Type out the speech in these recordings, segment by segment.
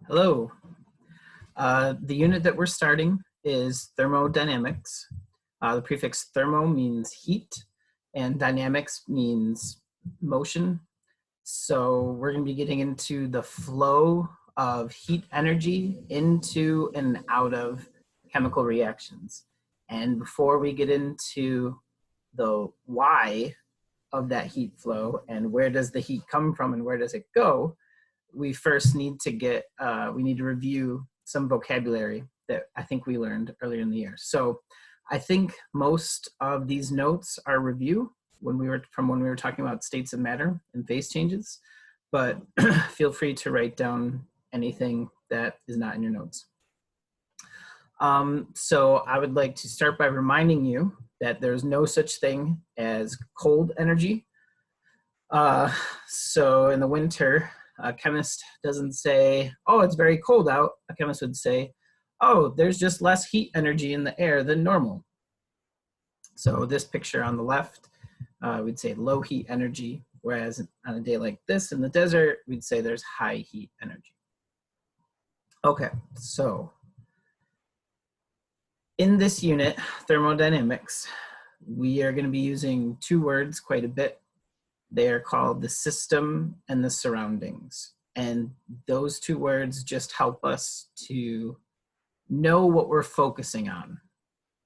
Hello. The unit that we're starting is thermodynamics. The prefix thermo means heat and dynamics means motion. So we're going to be getting into the flow of heat energy into and out of chemical reactions. And before we get into the why of that heat flow and where does the heat come from and where does it go, we first need to review some vocabulary that I think we learned earlier in the year. So I think most of these notes are review when we were talking about states of matter and phase changes, but feel free to write down anything that is not in your notes. So I would like to start by reminding you that there's no such thing as cold energy. So in the winter, a chemist doesn't say, oh, it's very cold out. A chemist would say, oh, there's just less heat energy in the air than normal. So this picture on the left, we'd say low heat energy, whereas on a day like this in the desert, we'd say there's high heat energy. Okay, so in this unit, thermodynamics, we are going to be using two words quite a bit. They are called the system and the surroundings. And those two words just help us to know what we're focusing on.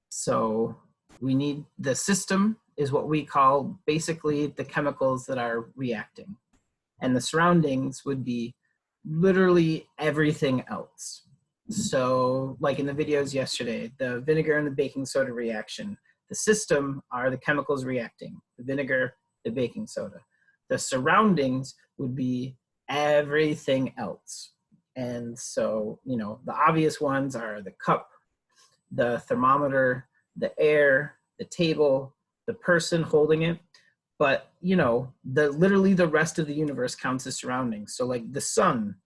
So we need, the system is what we call basically the chemicals that are reacting. And the surroundings would be literally everything else. So like in the videos yesterday, the vinegar and the baking soda reaction, the system are the chemicals reacting, the vinegar, the baking soda. The surroundings would be everything else. And so, you know, the obvious ones are the cup, the thermometer, the air, the table, the person holding it. But, you know, literally the rest of the universe counts as surroundings. So like the sun,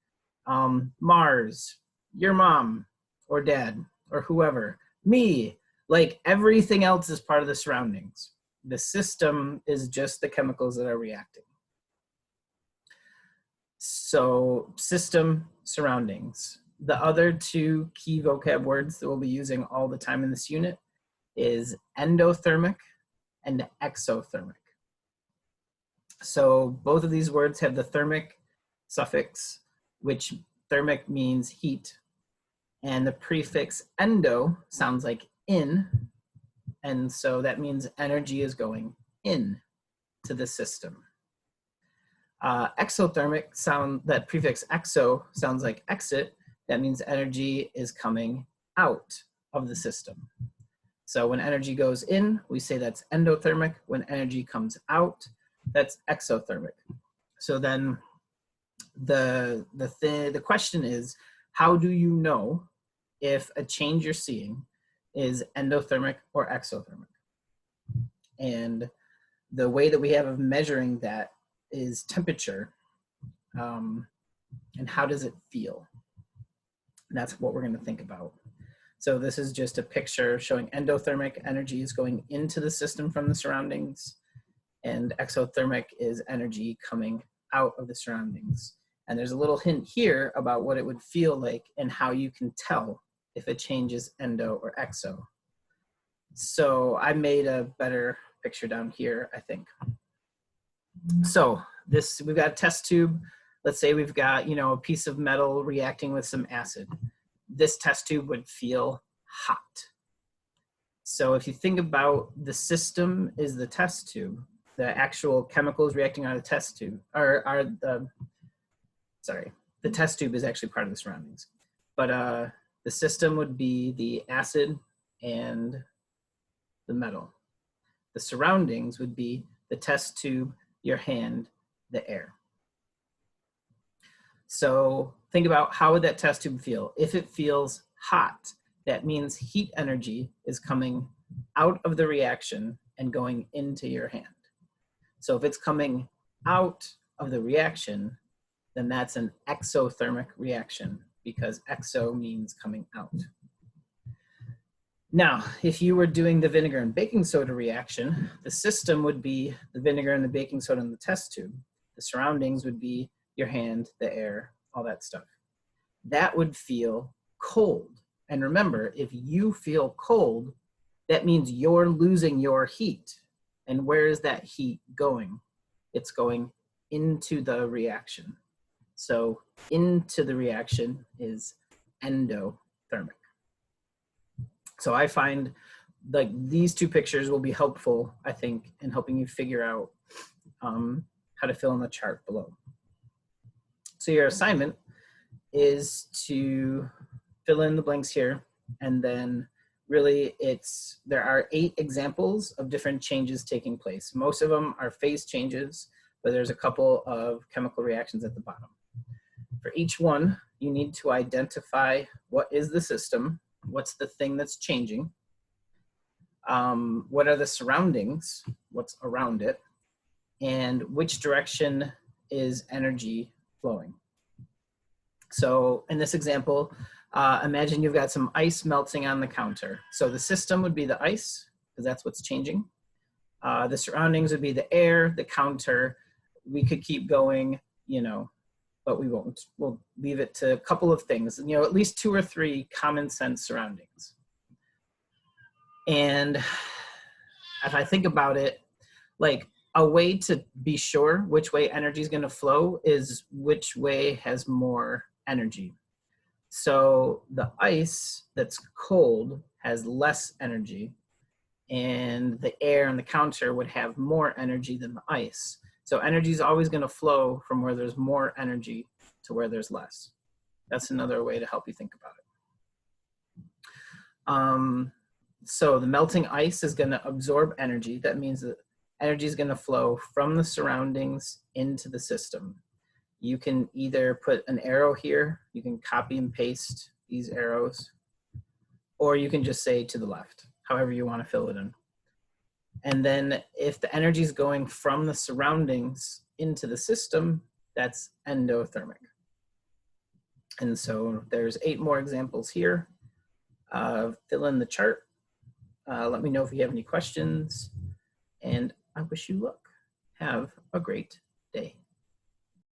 Mars, your mom or dad or whoever, me, like everything else is part of the surroundings. The system is just the chemicals that are reacting. So system, surroundings. The other two key vocab words that we'll be using all the time in this unit is endothermic and exothermic. So both of these words have the thermic suffix, which thermic means heat. And the prefix endo sounds like in. And so that means energy is going in to the system. Exothermic that prefix exo sounds like exit. That means energy is coming out of the system. So when energy goes in, we say that's endothermic. When energy comes out, that's exothermic. So then the question is, how do you know if a change you're seeing is endothermic or exothermic? And the way that we have of measuring that is temperature, and how does it feel? And that's what we're going to think about. So this is just a picture showing endothermic energy is going into the system from the surroundings, and exothermic is energy coming out of the surroundings. And there's a little hint here about what it would feel like and how you can tell if a change is endo or exo. So I made a better picture down here, I think. So we've got a test tube. Let's say we've got, you know, a piece of metal reacting with some acid. This test tube would feel hot. So if you think about the system is the test tube, the actual chemicals reacting on the test tube the test tube is actually part of the surroundings. But the system would be the acid and the metal. The surroundings would be the test tube, your hand, the air. So think about, how would that test tube feel? If it feels hot, that means heat energy is coming out of the reaction and going into your hand. So if it's coming out of the reaction, then that's an exothermic reaction, because exo means coming out. Now, if you were doing the vinegar and baking soda reaction, the system would be the vinegar and the baking soda in the test tube. The surroundings would be your hand, the air, all that stuff. that would feel cold. And remember, if you feel cold, that means you're losing your heat. And where is that heat going? It's going into the reaction. So into the reaction is endothermic. So I find like these two pictures will be helpful, I think, in helping you figure out how to fill in the chart below. So your assignment is to fill in the blanks here, and then really there are 8 examples of different changes taking place. Most of them are phase changes, but there's a couple of chemical reactions at the bottom. For each one, you need to identify what is the system, what's the thing that's changing, what are the surroundings, what's around it, and which direction is energy flowing. So in this example, imagine you've got some ice melting on the counter. So the system would be the ice, because that's what's changing. The surroundings would be the air, the counter. We could keep going, you know, but we won't. We'll leave it to a couple of things, you know, at least 2 or 3 common sense surroundings. And if I think about it, like a way to be sure which way energy is going to flow is which way has more energy. So the ice that's cold has less energy, and the air and the counter would have more energy than the ice. So energy is always going to flow from where there's more energy to where there's less. That's another way to help you think about it. So the melting ice is going to absorb energy. That means that energy is going to flow from the surroundings into the system. You can either put an arrow here, you can copy and paste these arrows, or you can just say to the left, however you want to fill it in. And then if the energy is going from the surroundings into the system, that's endothermic. And so there's 8 more examples here. Fill in the chart. Let me know if you have any questions, and I wish you luck. Have a great day.